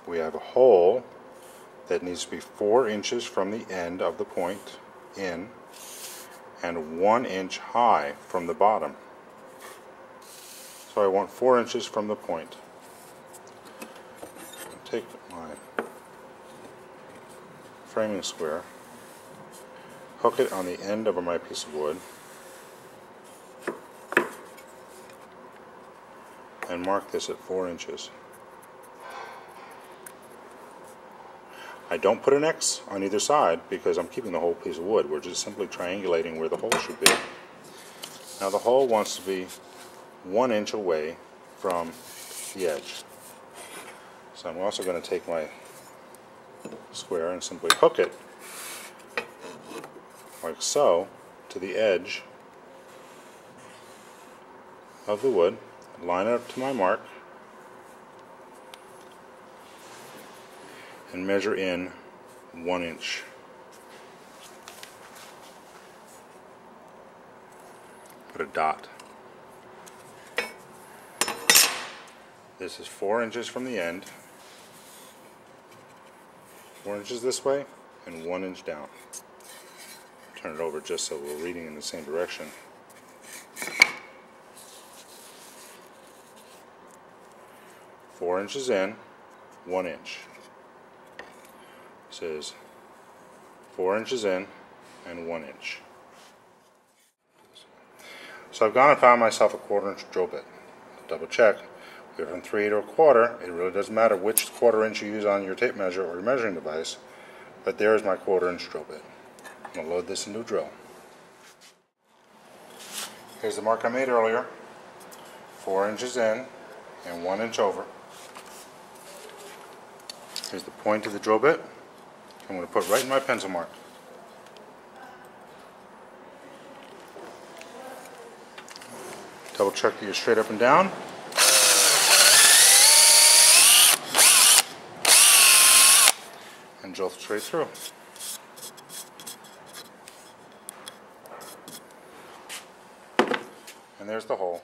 we have a hole that needs to be 4 inches from the end of the point in and 1 inch high from the bottom. So I want 4 inches from the point. Take my framing square, hook it on the end of my piece of wood, and mark this at 4 inches. I don't put an X on either side because I'm keeping the whole piece of wood. We're just simply triangulating where the hole should be. Now the hole wants to be 1 inch away from the edge. So I'm also going to take my square and simply hook it like so to the edge of the wood, line it up to my mark, and measure in 1 inch. Put a dot. This is 4 inches from the end, 4 inches this way, and 1 inch down. Turn it over just so we're reading in the same direction. Four inches in, 1 inch. This is 4 inches in and 1 inch. So I've gone and found myself a 1/4 inch drill bit. Double check. If you're from 3/8 or 1/4, it really doesn't matter which 1/4 inch you use on your tape measure or your measuring device, but there's my 1/4 inch drill bit. I'm going to load this into a drill. Here's the mark I made earlier. 4 inches in and 1 inch over. Here's the point of the drill bit. I'm going to put right in my pencil mark. Double check that you're straight up and down. And drill straight through. And there's the hole.